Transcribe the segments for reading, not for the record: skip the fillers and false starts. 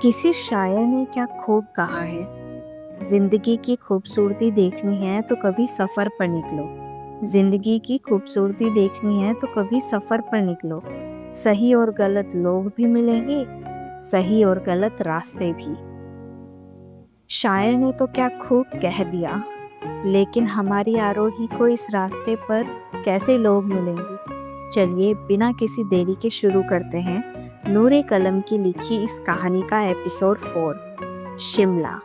किसी शायर ने क्या खूब कहा है, जिंदगी की खूबसूरती देखनी है तो कभी सफर पर निकलो। जिंदगी की खूबसूरती देखनी है तो कभी सफर पर निकलो। सही और गलत लोग भी मिलेंगे, सही और गलत रास्ते भी। शायर ने तो क्या खूब कह दिया, लेकिन हमारी आरोही को इस रास्ते पर कैसे लोग मिलेंगे। चलिए बिना किसी देरी के शुरू करते हैं नूरे कलम की लिखी इस कहानी का एपिसोड 4, शिमला।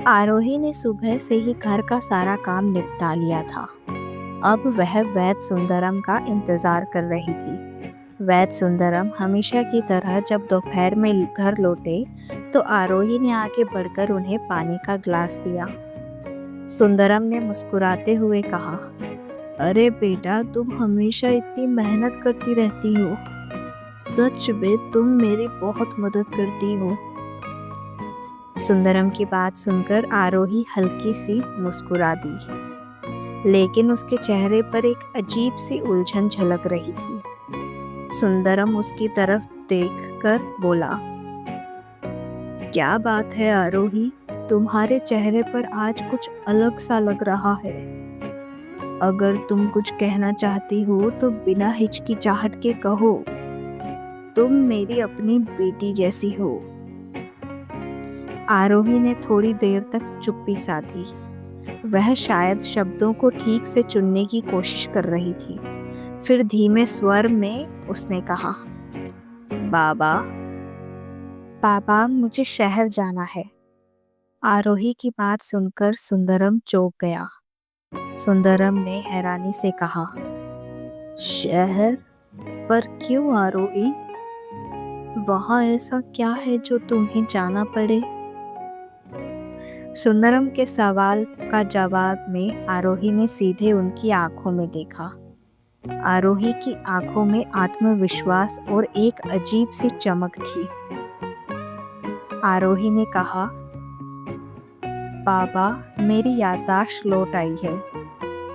आरोही ने सुबह से ही घर का सारा काम निपटा लिया था। अब वह वैद्य सुंदरम का इंतजार कर रही थी। वैद्य सुंदरम हमेशा की तरह जब दोपहर में घर लौटे तो आरोही ने आगे बढ़कर उन्हें पानी का गिलास दिया। सुंदरम ने मुस्कुराते हुए कहा, अरे बेटा, तुम हमेशा इतनी मेहनत करती रहती हो। सच में तुम मेरी बहुत मदद करती हो। सुंदरम की बात सुनकर आरोही हल्की सी मुस्कुरा दी, लेकिन उसके चेहरे पर एक अजीब सी उलझन झलक रही थी। सुंदरम उसकी तरफ देखकर बोला, क्या बात है आरोही, तुम्हारे चेहरे पर आज कुछ अलग सा लग रहा है। अगर तुम कुछ कहना चाहती हो तो बिना हिचकिचाहट के कहो। तुम मेरी अपनी बेटी जैसी हो। आरोही ने थोड़ी देर तक चुप्पी साधी। वह शायद शब्दों को ठीक से चुनने की कोशिश कर रही थी। फिर धीमे स्वर में उसने कहा, बाबा, पापा, मुझे शहर जाना है। आरोही की बात सुनकर सुंदरम चौंक गया। सुंदरम ने हैरानी से कहा, शहर? पर क्यों आरोही? वहां ऐसा क्या है जो तुम्हें जाना पड़े? सुंदरम के सवाल का जवाब में आरोही ने सीधे उनकी आंखों में देखा। आरोही की आंखों में आत्मविश्वास और एक अजीब सी चमक थी। आरोही ने कहा, पापा, मेरी याददाश्त लौट आई है।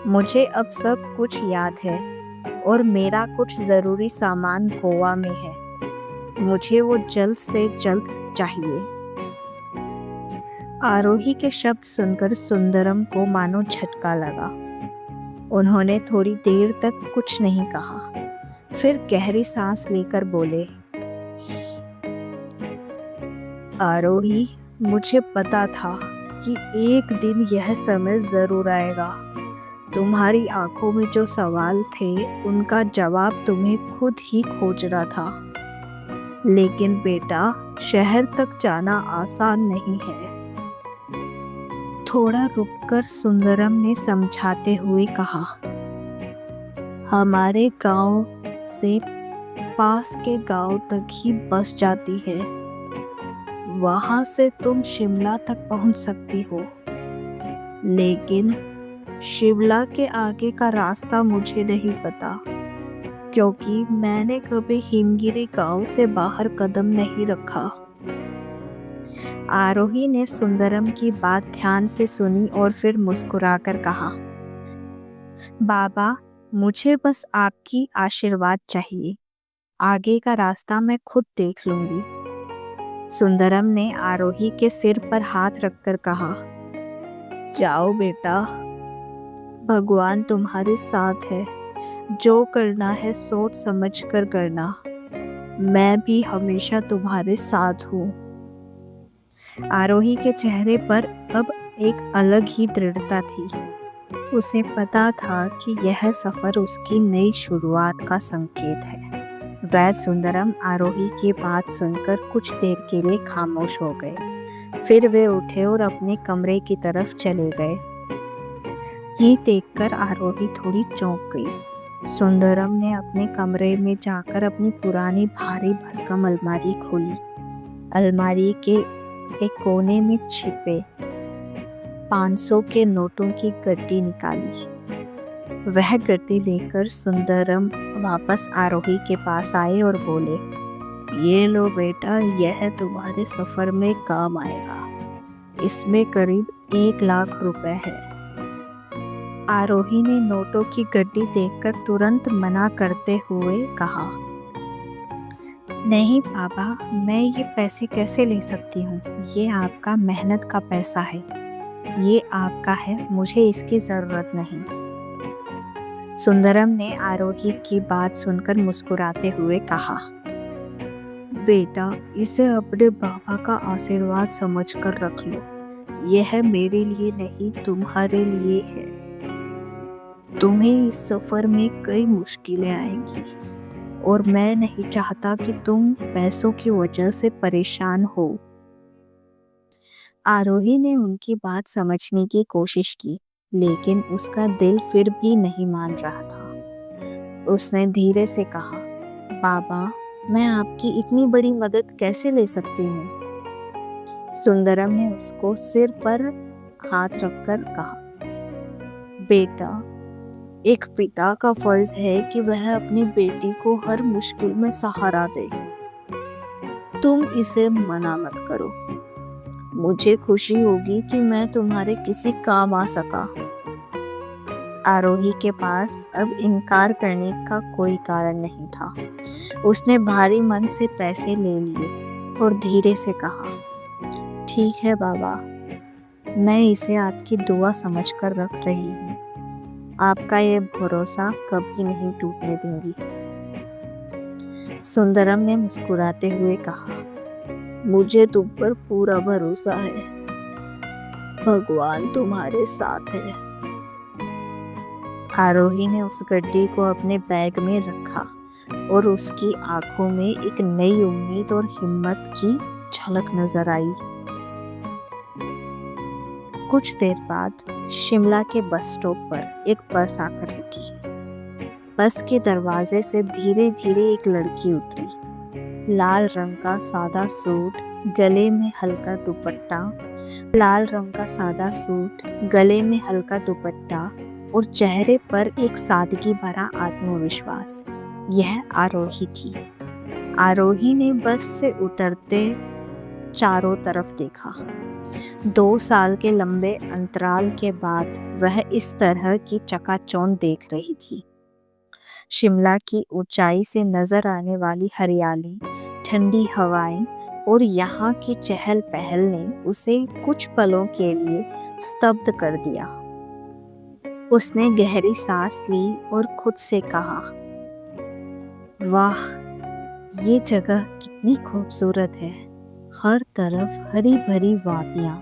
मुझे अब सब कुछ याद है और मेरा कुछ जरूरी सामान गोवा में है। मुझे वो जल्द से जल्द चाहिए। आरोही के शब्द सुनकर सुंदरम को मानो झटका लगा। उन्होंने थोड़ी देर तक कुछ नहीं कहा, फिर गहरी सांस लेकर बोले, आरोही, मुझे पता था कि एक दिन यह समय जरूर आएगा। तुम्हारी आंखों में जो सवाल थे उनका जवाब तुम्हें खुद ही खोज रहा था। लेकिन बेटा, शहर तक जाना आसान नहीं है। थोड़ा रुककर सुंदरम ने समझाते हुए कहा, हमारे गांव से पास के गांव तक ही बस जाती है। वहां से तुम शिमला तक पहुंच सकती हो, लेकिन शिमला के आगे का रास्ता मुझे नहीं पता, क्योंकि मैंने कभी हिमगिरी गांव से बाहर कदम नहीं रखा। आरोही ने सुंदरम की बात ध्यान से सुनी और फिर मुस्कुराकर कहा, बाबा, मुझे बस आपकी आशीर्वाद चाहिए। आगे का रास्ता मैं खुद देख लूंगी। सुंदरम ने आरोही के सिर पर हाथ रखकर कहा, जाओ बेटा, भगवान तुम्हारे साथ है। जो करना है सोच समझ कर करना। मैं भी हमेशा तुम्हारे साथ हूँ। आरोही के चेहरे पर अब एक अलग ही दृढ़ता थी। उसे पता था कि यह सफर उसकी नई शुरुआत का संकेत है। वैद्य सुंदरम आरोही की बात सुनकर कुछ देर के लिए खामोश हो गए। फिर वे उठे और अपने कमरे की तरफ चले गए। ये देखकर आरोही थोड़ी चौंक गई। सुंदरम ने अपने कमरे में जाकर अपनी पुरानी भारी भरकम अलमारी खोली। अलमारी के एक कोने में छिपे 500 के नोटों की गड्डी निकाली। वह गड्डी लेकर सुंदरम वापस आरोही के पास आए और बोले, ये लो बेटा, यह तुम्हारे सफर में काम आएगा। इसमें करीब 1 लाख रुपए है। आरोही ने नोटों की गड्डी देखकर तुरंत मना करते हुए कहा, नहीं पापा, मैं ये पैसे कैसे ले सकती हूँ? ये आपका मेहनत का पैसा है। ये आपका है, मुझे इसकी जरूरत नहीं। सुंदरम ने आरोही की बात सुनकर मुस्कुराते हुए कहा, बेटा, इसे अपने बाबा का आशीर्वाद समझकर रख लो। यह मेरे लिए नहीं, तुम्हारे लिए है। तुम्हें इस सफर में कई मुश्किलें आएंगी और मैं नहीं चाहता कि तुम पैसों की वजह से परेशान हो। आरोही ने उनकी बात समझने की कोशिश की, लेकिन उसका दिल फिर भी नहीं मान रहा था। उसने धीरे से कहा, बाबा, मैं आपकी इतनी बड़ी मदद कैसे ले सकती हूँ? सुंदरम ने उसको सिर पर हाथ रखकर कहा, बेटा, एक पिता का फर्ज है कि वह अपनी बेटी को हर मुश्किल में सहारा दे। तुम इसे मना मत करो। मुझे खुशी होगी कि मैं तुम्हारे किसी काम आ सका। आरोही के पास अब इनकार करने का कोई कारण नहीं था। उसने भारी मन से पैसे ले लिए और धीरे से कहा, ठीक है बाबा, मैं इसे आपकी दुआ समझकर रख रही हूँ। आपका ये भरोसा कभी नहीं टूटने दूंगी। सुंदरम ने मुस्कुराते हुए कहा, मुझे तुम पर पूरा भरोसा है। भगवान तुम्हारे साथ है। आरोही ने उस गड्डी को अपने बैग में रखा और उसकी आंखों में एक नई उम्मीद और हिम्मत की झलक नजर आई। कुछ देर बाद शिमला के बस स्टॉप पर एक बस आकर रुकी। बस के दरवाजे से धीरे धीरे एक लड़की उतरी। लाल रंग का सादा सूट, गले में हल्का दुपट्टा और चेहरे पर एक सादगी भरा आत्मविश्वास। यह आरोही थी। आरोही ने बस से उतरते चारों तरफ देखा। 2 साल के लंबे अंतराल के बाद वह इस तरह की चकाचौंध देख रही थी। शिमला की ऊंचाई से नजर आने वाली हरियाली, ठंडी हवाएं और यहाँ की चहल पहल ने उसे कुछ पलों के लिए स्तब्ध कर दिया। उसने गहरी सांस ली और खुद से कहा, वाह, ये जगह कितनी खूबसूरत है। हर तरफ हरी भरी वादियां,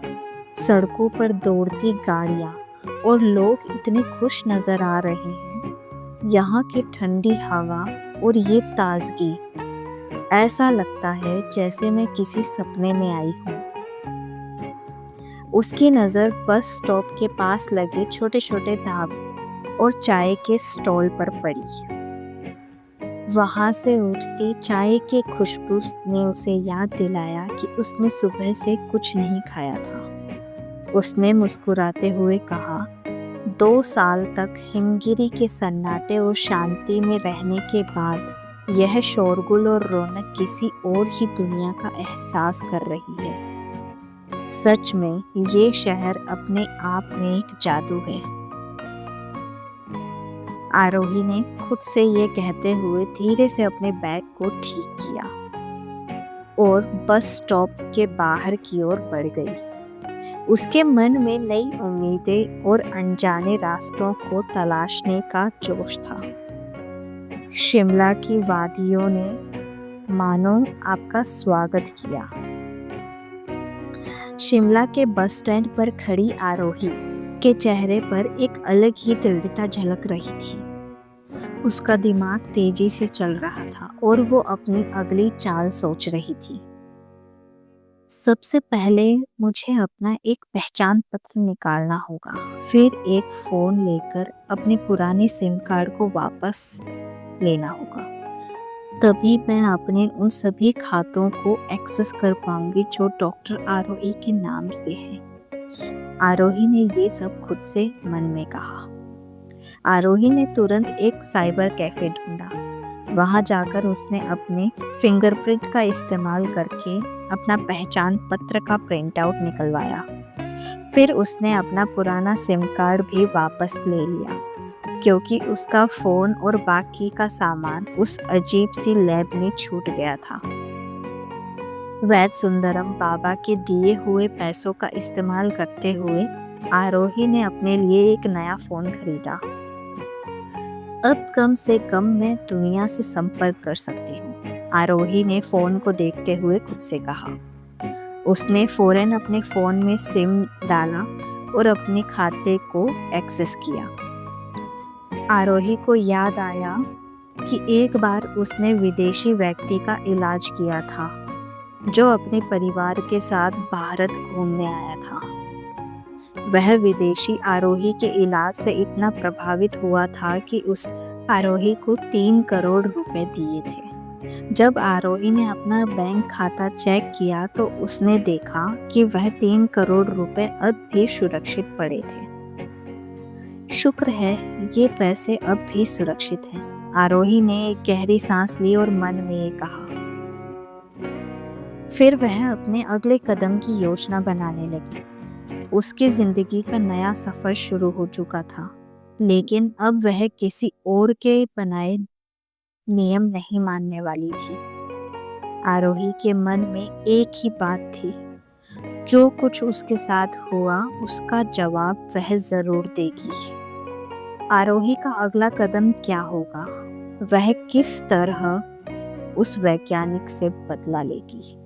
सड़कों पर दौड़ती गाड़ियां और लोग इतने खुश नजर आ रहे हैं। यहाँ की ठंडी हवा और ये ताजगी, ऐसा लगता है जैसे मैं किसी सपने में आई हूँ। उसकी नज़र बस स्टॉप के पास लगे छोटे छोटे ढाबे और चाय के स्टॉल पर पड़ी। वहां से उठती चाय की खुशबू ने उसे याद दिलाया कि उसने सुबह से कुछ नहीं खाया था। उसने मुस्कुराते हुए कहा, 2 साल तक हिमगिरी के सन्नाटे और शांति में रहने के बाद यह शोरगुल और रौनक किसी और ही दुनिया का एहसास कर रही है। सच में ये शहर अपने आप में एक जादू है। आरोही ने खुद से ये कहते हुए धीरे से अपने बैग को ठीक किया और बस स्टॉप के बाहर की ओर बढ़ गई। उसके मन में नई उम्मीदें और अनजाने रास्तों को तलाशने का जोश था। शिमला की वादियों ने मानो आपका स्वागत किया। शिमला के बस स्टैंड पर खड़ी आरोही के चेहरे पर एक अलग ही दृढ़ता झलक रही थी। उसका दिमाग तेजी से चल रहा था और वो अपनी अगली चाल सोच रही थी। सबसे पहले मुझे अपना एक पहचान पत्र निकालना होगा, फिर एक फोन लेकर अपने पुराने सिम कार्ड को वापस लेना होगा। तभी मैं अपने उन सभी खातों को एक्सेस कर पाऊंगी जो डॉक्टर आरोही के नाम से है। आरोही ने ये सब खुद से मन में कहा। आरोही ने तुरंत एक साइबर कैफे ढूंढा। वहां जाकर उसने अपने फिंगरप्रिंट का इस्तेमाल करके अपना पहचान पत्र का प्रिंट आउट निकलवाया। फिर उसने अपना पुराना सिम कार्ड भी वापस ले लिया, क्योंकि उसका फ़ोन और बाकी का सामान उस अजीब सी लैब में छूट गया था। वैद्य सुंदरम बाबा के दिए हुए पैसों का इस्तेमाल करते हुए आरोही ने अपने लिए एक नया फ़ोन खरीदा। अब कम से कम मैं दुनिया से संपर्क कर सकती हूँ, आरोही ने फ़ोन को देखते हुए खुद से कहा। उसने फ़ौरन अपने फ़ोन में सिम डाला और अपने खाते को एक्सेस किया। आरोही को याद आया कि एक बार उसने विदेशी व्यक्ति का इलाज किया था, जो अपने परिवार के साथ भारत घूमने आया था। वह विदेशी आरोही के इलाज से इतना प्रभावित हुआ था कि उस आरोही को 3 करोड़ रुपए दिए थे। जब आरोही ने अपना बैंक खाता चेक किया तो उसने देखा कि वह 3 करोड़ रुपए अब भी सुरक्षित पड़े थे। शुक्र है, ये पैसे अब भी सुरक्षित हैं, आरोही ने एक गहरी सांस ली और मन में ये कहा। फिर वह अपने अगले कदम की योजना बनाने लगी। उसकी जिंदगी का नया सफर शुरू हो चुका था, लेकिन अब वह किसी और के बनाए नियम नहीं मानने वाली थी। आरोही के मन में एक ही बात थी, जो कुछ उसके साथ हुआ उसका जवाब वह जरूर देगी। आरोही का अगला कदम क्या होगा? वह किस तरह उस वैज्ञानिक से बदला लेगी?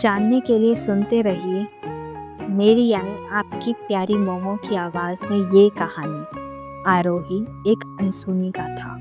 जानने के लिए सुनते रहिए मेरी यानी आपकी प्यारी मोमो की आवाज़ में ये कहानी, आरोही एक अनसुनी गाथा।